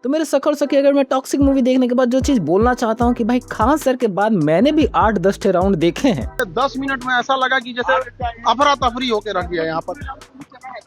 तो मेरे सख और सखी, अगर मैं टॉक्सिक मूवी देखने के बाद जो चीज बोलना चाहता हूँ कि भाई खान सर के बाद मैंने भी 8-10 राउंड देखे हैं। 10 मिनट में ऐसा लगा कि जैसे अफरा तफरी होके रख दिया यहाँ पर।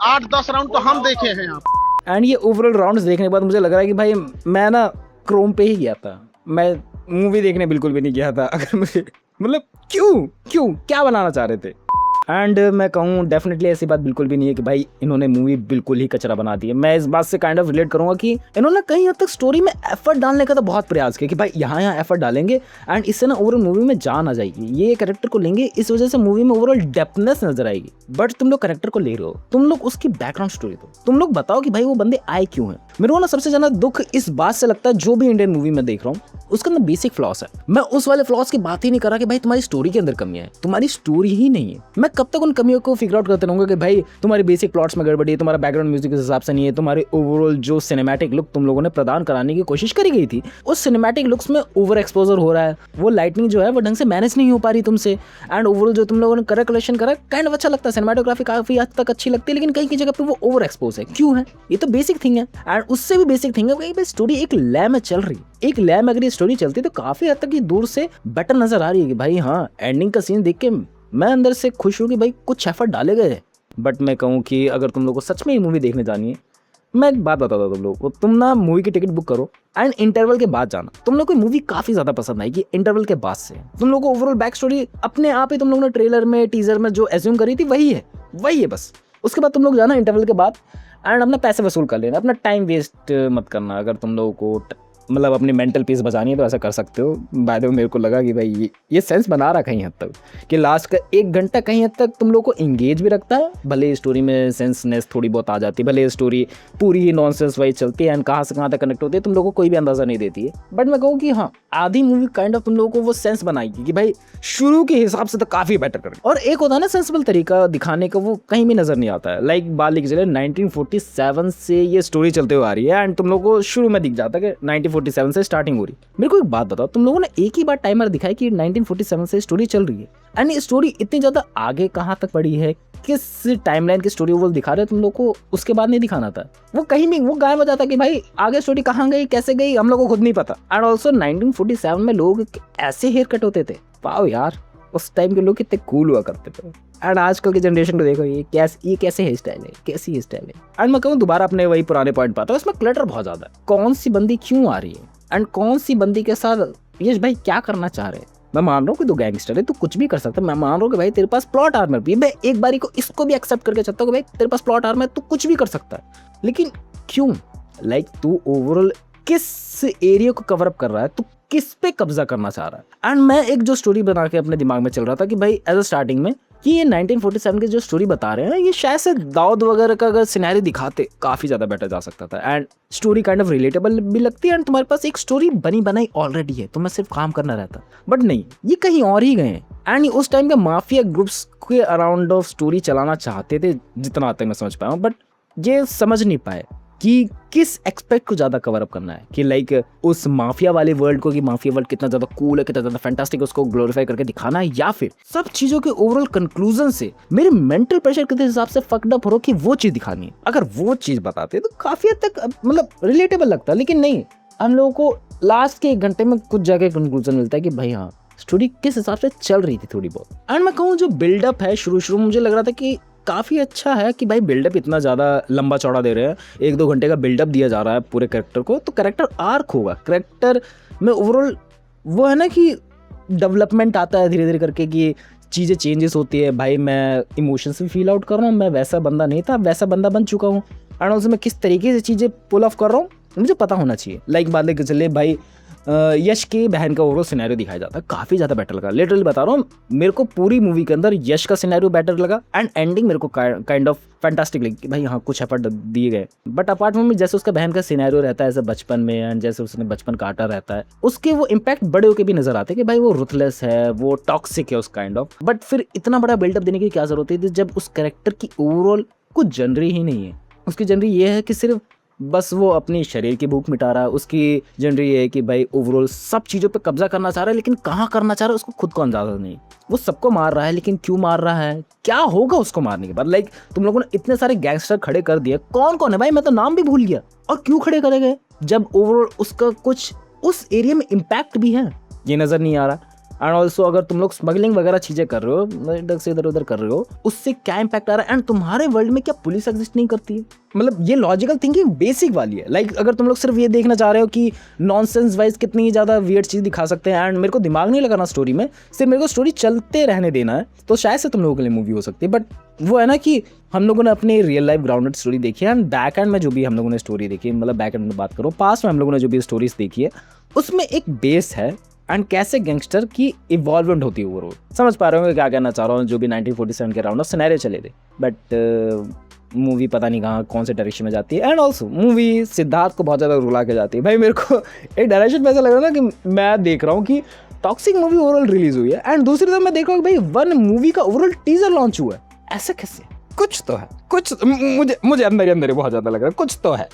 8-10 राउंड तो हम देखे हैं यहाँ पर। एंड ये ओवरऑल राउंड्स देखने के बाद मुझे लग रहा है कि भाई मैं ना क्रोम पे ही गया था, मैं मूवी देखने बिल्कुल भी नहीं गया था। अगर मुझे मतलब क्यों क्या बनाना चाह रहे थे। एंड मैं कहूँ डेफिनेटली ऐसी बात बिल्कुल भी नहीं है कि भाई इन्होंने मूवी बिल्कुल ही कचरा बना दी है। मैं इस बात से काइंड ऑफ रिलेट करूँगा कि इन्होंने कहीं हद तक स्टोरी में एफर्ट डालने का तो बहुत प्रयास किया कि भाई यहाँ एफर्ट डालेंगे एंड इससे ना ओवरऑल मूवी में जान आ जाएगी, ये कैरेक्टर को लेंगे, इस वजह से मूवी में ओवरऑल डेप्थनेस नजर आएगी। बट तुम लोग कैरेक्टर को ले रहे हो, तुम लोग उसकी बैकग्राउंड स्टोरी दो, तुम लोग बताओ कि भाई वो बंदे आए क्यों हैं। मेरे को ना सबसे ज्यादा दुख इस बात से लगता है, जो भी इंडियन मूवी में देख रहा हूँ उसके अंदर बेसिक फ्लॉस है। मैं उस वाले फ्लॉस की बात ही नहीं कर रहा कि भाई तुम्हारी स्टोरी के अंदर कमियां है, तुम्हारी स्टोरी ही नहीं है। मैं कब तक उन कमियों को फिगर आउट करते रहूंगा कि भाई तुम्हारी बेसिक प्लॉट्स में गड़बड़ी है, तुम्हारा बैकग्राउंड म्यूजिक के हिसाब से नहीं है, तुम्हारे ओवरऑल जो सिनेमैटिक लुक तुम लोगों ने प्रदान कराने की कोशिश करी गई थी उस सिनेमैटिक लुक्स में ओवर एक्सपोजर हो रहा है, वो लाइटनिंग जो है वो ढंग से मैनेज नहीं हो पा रही तुमसे। एंड ओवरऑल जो तुम लोगों ने कलर कलेक्शन करा काइंड ऑफ अच्छा लगता है, सिनेमैटोग्राफी काफी हद तक अच्छी लगती है, लेकिन कहीं की जगह पे वो ओवर एक्सपोज है। क्यों है? ये तो बेसिक थिंग है। एंड उससे भी बेसिक थिंग है कि स्टोरी एक लय में चल रही, एक लय में अगर ये स्टोरी चलती तो काफी हद तक ये दूर से बेटर नजर आ रही है कि भाई हाँ एंडिंग का सीन देख के मैं अंदर से खुश हूँ कि भाई कुछ एफर्ट डाले गए हैं। बट मैं कहूँ कि अगर तुम लोग को सच में ये मूवी देखने जानी है, मैं एक बात बताता हूँ तुम लोग को, तुम ना मूवी की टिकट बुक करो एंड इंटरवल के बाद जाना। तुम लोग को मूवी काफी ज्यादा पसंद आएगी इंटरवल के बाद से। तुम लोग को ओवरऑल बैक स्टोरी अपने आप ही तुम लोगों ने ट्रेलर में टीजर में जो एज्यूम करी थी वही है बस। उसके बाद तुम लोग जाना इंटरवल के बाद एंड अपना पैसे वसूल कर लेना, अपना टाइम वेस्ट मत करना। अगर तुम लोगों को मतलब अपनी मेंटल पीस बचानी है तो ऐसा कर सकते हो। बाय द वे मेरे को लगा कि भाई ये सेंस बना रहा कहीं हद तक कि लास्ट का 1 घंटा कहीं हद तक तुम लोग को एंगेज भी रखता है, भले स्टोरी में सेंसनेस थोड़ी बहुत आ जाती है, भले स्टोरी पूरी ही नॉनसेंस वाइज चलती है एंड कहाँ से कहाँ तक कनेक्ट होती है तुम लोगों को कोई भी अंदाजा नहीं देती है। बट मैं कहूँ कि हाँ आधी मूवी काइंड ऑफ तुम लोगों को वो सेंस बनाएगी कि भाई शुरू के हिसाब से तो काफी बेटर कर। और एक होता है ना सेंसिबल तरीका दिखाने का, वो कहीं भी नजर नहीं आता है। लाइक बात लिख चले 1947 से ये स्टोरी चलते हुए आ रही है एंड तुम लोगों को शुरू में दिख जाता है कि 1947 से स्टार्टिंग हो रही। मेरे को एक बात बताओ, तुम लोगों ने एक ही बार टाइमर दिखाया कि 1947 से स्टोरी चल रही है एंड ये स्टोरी इतनी ज्यादा आगे कहाँ तक पड़ी है, किस टाइमलाइन की स्टोरी वो दिखा रहे हैं तुम लोग को, उसके बाद नहीं दिखाना था। वो कहीं भी वो गायब हो जाता कि भाई आगे स्टोरी कहाँ गई कैसे गई हम लोग को खुद नहीं पता। एंड ऑल्सो 1947 में लोग ऐसे हेयर कट होते थे, वाओ यार उस टाइम के लोग कितने कूल हुआ करते थे। एंड आजकल की जनरेशन को देखो ये कैसे हेयर स्टाइल है, कैसी हेयर स्टाइल है। एंड मैं कहूँ दोबारा अपने वही पुराने पॉइंट पाता हूँ, इसमें क्लटर बहुत ज्यादा है। कौन सी बंदी क्यों आ रही है एंड कौन सी बंदी के साथ यश भाई क्या करना चाह रहे हैं। मैं मान रहा हूँ कि तू गैंगस्टर है, तू कुछ भी कर सकता है। मैं मान रहा हूँ कि भाई तेरे पास प्लॉट आर्मर भी है, मैं एक बारी को इसको भी एक्सेप्ट करके चलता हूँ कि भाई तेरे पास प्लॉट आर्मर है, तू कुछ भी कर सकता है। लेकिन क्यों? लाइक तू ओवरऑल किस एरिया को कवर अप कर रहा है, तू किस पे कब्जा करना चाह रहा है। एंड मैं एक जो स्टोरी बना के अपने दिमाग में चल रहा था कि भाई एज अ स्टार्टिंग में कि ये 1947 की जो स्टोरी बता रहे हैं ये शायद से दाऊद वगैरह का अगर सिनेरियो दिखाते काफी ज्यादा बेटर जा सकता था and story kind of relatable भी लगती है एंड तुम्हारे पास एक स्टोरी बनी बनाई ऑलरेडी है, तुम्हें सिर्फ काम करना रहता। बट नहीं, ये कहीं और ही गए हैं एंड उस टाइम के माफिया ग्रुप्स के अराउंड ऑफ स्टोरी चलाना चाहते थे जितना तक मैं समझ पाया हूँ, बट ये समझ नहीं पाए कि किस एक्सपेक्ट को ज्यादा कवर अप करना है कि लाइक उस माफिया वाले वर्ल्ड को कि माफिया वर्ल्ड कितना ज्यादा कूल है, कितना ज्यादा फैंटास्टिक है, उसको ग्लोरीफाई करके दिखाना है, या फिर सब चीजों के ओवरऑल कंक्लूजन से मेरे मेंटल प्रेशर के हिसाब से फक्ड अप हो कि वो चीज दिखानी है। अगर वो चीज बताते तो काफी हद तक मतलब रिलेटेबल लगता, लेकिन नहीं, हम लोगों को लास्ट के 1 घंटे में कुछ जगह कंक्लूजन मिलता है कि भाई हाँ स्टोरी किस हिसाब से चल रही थी थोड़ी बहुत। एंड मैं कहूँ जो बिल्डअप है शुरू मुझे लग रहा था कि काफ़ी अच्छा है कि भाई बिल्डअप इतना ज़्यादा लंबा चौड़ा दे रहे हैं, 1-2 घंटे का बिल्डअप दिया जा रहा है पूरे कैरेक्टर को, तो कैरेक्टर आर्क होगा, कैरेक्टर में ओवरऑल वो है ना कि डेवलपमेंट आता है धीरे धीरे करके कि चीज़ें चेंजेस होती है। भाई मैं इमोशंस भी फील आउट कर रहा हूँ, मैं वैसा बंदा नहीं था वैसा बंदा बन चुका हूँ एंड ऑल्सो मैं किस तरीके से चीज़ें पुल ऑफ कर रहा हूँ मुझे पता होना चाहिए। लाइक बात लेकर चले भाई यश की बहन का ओवरऑल सिनेरियो दिखाया जाता है, काफ़ी ज़्यादा बेटर लगा। लिटरली बता रहा हूँ, मेरे को पूरी मूवी के अंदर यश का सिनेरियो बेटर लगा एंड एंडिंग मेरे को काइंड ऑफ फैंटास्टिक लगी कि भाई हाँ कुछ एफर्ट दिए गए। बट अपार्ट फ्रॉम जैसे उसका बहन का सिनेरियो रहता है ऐसे बचपन में एंड जैसे उसने बचपन काटा रहता है, उसके वो इम्पैक्ट बड़े होके भी नजर आते हैं कि भाई वो रुथलेस है, वो टॉक्सिक है उस काइंड ऑफ। बट फिर इतना बड़ा बिल्डअप देने की क्या जरूरत है जब उस कैरेक्टर की ओवरऑल कुछ जनरी ही नहीं है। उसकी जनरी ये है कि सिर्फ बस वो अपनी शरीर की भूख मिटा रहा है। उसकी जनरी ये है कि भाई ओवरऑल सब चीज़ों पे कब्जा करना चाह रहा है, लेकिन कहाँ करना चाह रहा है उसको खुद को अंदाजा नहीं। वो सबको मार रहा है, लेकिन क्यों मार रहा है, क्या होगा उसको मारने के बाद। लाइक तुम लोगों ने इतने सारे गैंगस्टर खड़े कर दिए, कौन कौन है भाई, मैं तो नाम भी भूल गया, और क्यों खड़े करे गए। जब ओवरऑल उसका कुछ उस एरिया में इम्पैक्ट भी है ये नज़र नहीं आ रहा। एंड ऑल्सो अगर तुम लोग स्मगलिंग वगैरह चीज़ें कर रहे हो, ड्रग से इधर उधर कर रहे हो, उससे क्या इम्पैक्ट आ रहा है। एंड तुम्हारे वर्ल्ड में क्या पुलिस एग्जिस्ट नहीं करती है? मतलब ये लॉजिकल थिंकिंग बेसिक वाली है। लाइक अगर तुम लोग सिर्फ ये देखना चाह रहे हो कि नॉनसेंस वाइज कितनी ज़्यादा वियर्ड चीज़ दिखा सकते हैं एंड मेरे को दिमाग नहीं लगाना स्टोरी में, सिर्फ मेरे को स्टोरी चलते रहने देना है, तो शायद से तुम लोगों के लिए मूवी हो सकती है। बट वो है ना कि हम लोगों ने अपनी रियल लाइफ ग्राउंडेड स्टोरी देखी है एंड बैक एंड में जो भी हम लोगों ने स्टोरी देखी है, मतलब बैक एंड में बात करो, पास में हम लोगों ने जो भी स्टोरीज देखी है उसमें एक बेस है एंड कैसे गैंगस्टर की इवॉल्वमेंट होती है ओवरऑल। समझ पा रहे हो क्या कहना चाह रहा हूँ, जो भी 1947 के राउंड ऑफ सिनेरियो चले थे। बट मूवी पता नहीं कहाँ कौन से डायरेक्शन में जाती है। एंड ऑल्सो मूवी सिद्धार्थ को बहुत ज़्यादा रुला के जाती है। भाई मेरे को एक डायरेक्शन में ऐसा लग रहा है ना कि मैं देख रहा हूँ कि टॉक्सिक मूवी ओवरऑल रिलीज हुई है एंड दूसरी तरफ मैं देख रहा हूँ भाई वन मूवी का ओवरऑल टीजर लॉन्च हुआ है। ऐसा कैसे? कुछ तो है, कुछ मुझे अंदर ही अंदर ही बहुत ज़्यादा लग रहा है कुछ तो है।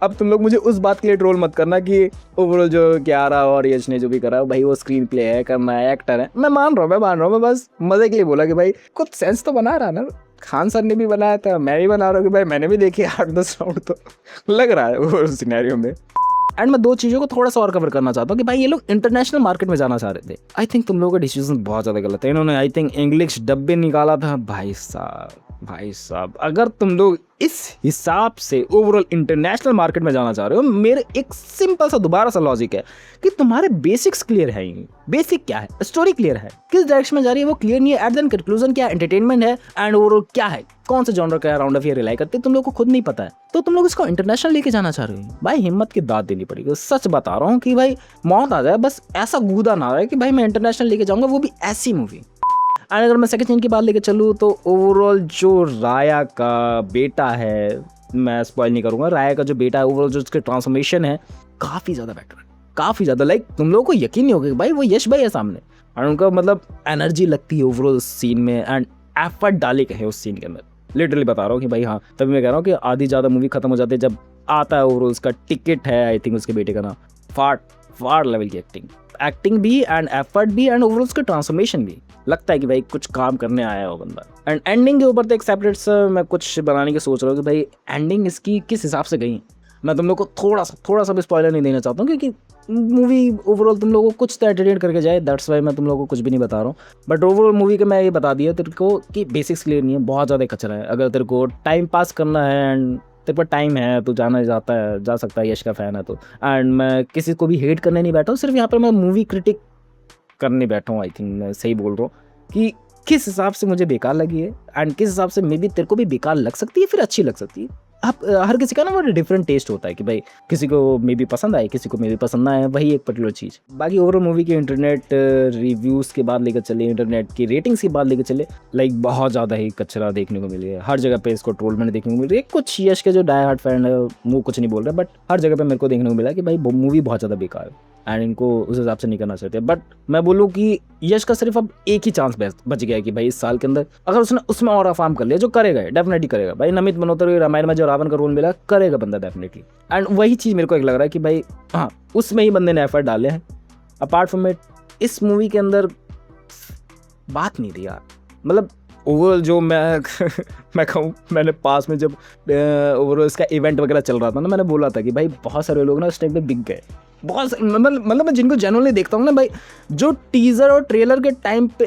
अब तुम लोग मुझे उस बात के लिए ट्रोल मत करना कि ओवरऑल जो क्यारा और यश ने जो भी करा भाई वो स्क्रीन प्ले है, करना है, एक्टर है। मैं मान रहा हूँ, मैं बस मजे के लिए बोला कि भाई कुछ सेंस तो बना रहा ना। खान सर ने भी बनाया था, मैं भी बना रहा हूँ कि भाई मैंने भी देखी 8-10 राउंड, तो लग रहा है वो सिनेरियो में। एंड मैं दो चीज़ों को थोड़ा सा और कवर करना चाहता हूँ कि भाई ये लोग इंटरनेशनल मार्केट में जाना चाह रहे थे। आई थिंक तुम लोगों का डिसीजन बहुत ज़्यादा गलत है। इन्होंने आई थिंक इंग्लिश डब भी निकाला था। भाई साहब अगर तुम लोग इस हिसाब से ओवरऑल इंटरनेशनल मार्केट में जाना चाह रहे हो, मेरे एक सिंपल सा दोबारा सा लॉजिक है कि तुम्हारे बेसिक्स क्लियर है ही। बेसिक क्या है, स्टोरी क्लियर है, किस डायरेक्शन में जा रही है वो क्लियर नहीं है। एट द कंक्लूजन क्या एंटरटेनमेंट है एंड ओवरऑल क्या है, कौन से जॉनर का राउंड ऑफ ईयर रिलाई करते तुम लोग को खुद नहीं पता है, तो तुम लोग इसको इंटरनेशनल लेके जाना चाह रहे हो। भाई हिम्मत की दाद देनी पड़ेगी। सच बता रहा हूँ कि भाई मौत आ जाए बस ऐसा गूदा ना आए कि भाई मैं इंटरनेशनल लेके जाऊंगा, वो भी ऐसी मूवी। एंड अगर मैं सेकंड सीन की बात लेके चलूँ तो ओवरऑल जो राया का बेटा है, मैं स्पॉइल नहीं करूँगा, राया का जो बेटा है ओवरऑल जो उसके ट्रांसफॉर्मेशन है काफ़ी ज़्यादा बेटर है, काफ़ी ज़्यादा। लाइक तुम लोगों को यकीन नहीं होगा कि भाई वो यश भाई है सामने और उनका मतलब एनर्जी लगती है ओवरऑल सीन में एंड एफर्ट डाले के है उस सीन के अंदर। लिटरली बता रहा हूँ कि भाई हाँ, तभी मैं कह रहा हूँ कि आधी ज़्यादा मूवी खत्म हो जाती है जब आता है ओवरऑल उसका टिकट है, आई थिंक उसके बेटे का नाम, फाड़ लेवल की एक्टिंग भी एंड एफर्ट भी एंड ओवरऑल उसका ट्रांसफॉर्मेशन भी लगता है कि भाई कुछ काम करने आया है वो बंदा। एंड एंडिंग के ऊपर तो एक सेपरेट मैं कुछ बनाने की सोच रहा हूँ कि भाई एंडिंग इसकी किस हिसाब से गई। मैं तुम लोग को थोड़ा सा भी स्पॉइलर नहीं देना चाहता हूँ क्योंकि मूवी ओवरऑल तुम लोगों को कुछ तो एंटरटेन करके जाए, दैट्स वाई मैं तुम लोगों को कुछ भी नहीं बता रहा हूँ। बट ओवरऑल मूवी के मैं ये बता दिया तेरे को कि बेसिक्स क्लियर नहीं है, बहुत ज़्यादा कचरा है। अगर तेरे को टाइम पास करना है एंड तेरे पर टाइम है तो जा सकता है, यश का फ़ैन है तो। एंड मैं किसी को भी हेट करने नहीं बैठा हूँ, सिर्फ यहाँ पर मैं मूवी क्रिटिक करने बैठा हूँ। आई थिंक मैं सही बोल रहा हूँ कि किस हिसाब से मुझे बेकार लगी है एंड किस हिसाब से मे बी तेरे को भी बेकार लग सकती है, फिर अच्छी लग सकती है। आप हर किसी का ना वो डिफरेंट टेस्ट होता है कि भाई किसी को मे बी पसंद आए, किसी को मे बी पसंद ना आए, वही एक पर्टिकुलर चीज़। बाकी ओवरऑल मूवी के इंटरनेट रिव्यूज़ के बाद लेकर चले, इंटरनेट की रेटिंग्स की बात लेकर चले, लाइक बहुत ज़्यादा ही कचरा देखने को मिली है। हर जगह पे इसको ट्रोल मैंने देखने को मिल रही है। कुछ यश के जो डाई हार्ट फैन है वो कुछ नहीं बोल रहे, बट हर जगह पे मेरे को देखने को मिला कि भाई मूवी बहुत ज़्यादा बेकार है एंड इनको उस हिसाब से नहीं करना चाहते। बट मैं बोलूँ कि यश का सिर्फ अब एक ही चांस बच गया है कि भाई इस साल के अंदर अगर उसने उसमें और अफाम कर लिया, जो करेगा डेफिनेटली करेगा भाई। नमित मल्होत्रा रामायण में जो रावण का रोल मिला करेगा बंदा डेफिनेटली। एंड वही चीज़ मेरे को एक लग रहा है कि भाई हाँ, उसमें ही बंदे ने एफर्ट डाले हैं। अपार्ट फ्रॉम इट इस मूवी के अंदर बात नहीं थी यार। मतलब ओवरऑल जो मैं कहूँ, मैंने पास में जब ओवरऑल इसका इवेंट वगैरह चल रहा था ना, मैंने बोला था कि भाई बहुत सारे लोग ना उस टाइम पे बिक गए। बहुत मतलब मैं जिनको जेन्युइनली देखता हूँ ना भाई, जो टीजर और ट्रेलर के टाइम पे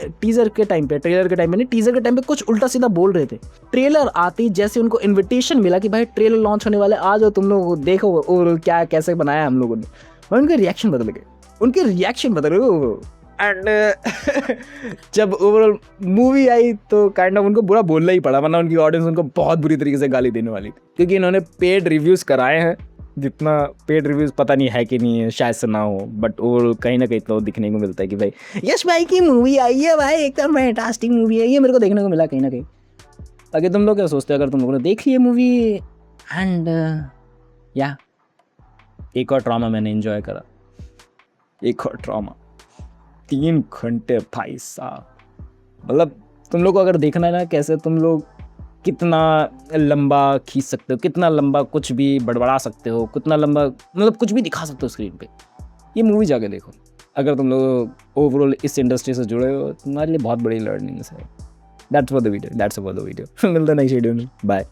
कुछ उल्टा सीधा बोल रहे थे। ट्रेलर आती जैसे उनको इन्विटेशन मिला कि भाई ट्रेलर लॉन्च होने वाले, आ जाओ तुम लोग देखो ओवरऑल क्या कैसे बनाया हम लोगों ने, भाई उनके रिएक्शन बदल गए। एंड जब ओवरऑल मूवी आई तो काइंड ऑफ उनको बुरा बोलना ही पड़ा, वरना उनकी ऑडियंस उनको बहुत बुरी तरीके से गाली देने वाली थी, क्योंकि इन्होंने पेड रिव्यूज़ कराए हैं। जितना पेड रिव्यूज़ पता नहीं है कि नहीं है, शायद से ना हो, बट ओवरऑल कहीं ना कहीं तो दिखने को मिलता है कि भाई यश भाई की मूवी आई है, भाई एकदम फैंटास्टिक मूवी है, ये मेरे को देखने को मिला कहीं ना कहीं। बाकी तुम लोग क्या सोचते हो अगर तुम लोगों ने देख लिया मूवी? एंड या एक और ट्रॉमा मैंने एंजॉय करा, एक और ट्रॉमा 3 घंटे भाई साहब। मतलब तुम लोग को अगर देखना है ना कैसे तुम लोग कितना लंबा खींच सकते हो, कितना लंबा कुछ भी बड़बड़ा सकते हो, कितना लंबा मतलब कुछ भी दिखा सकते हो स्क्रीन पे, ये मूवी जाके देखो। अगर तुम लोग ओवरऑल इस इंडस्ट्री से जुड़े हो, तुम्हारे लिए बहुत बड़ी लर्निंग्स है। That's for the video. मिलता है नेक्स्ट वीडियो में, बाय।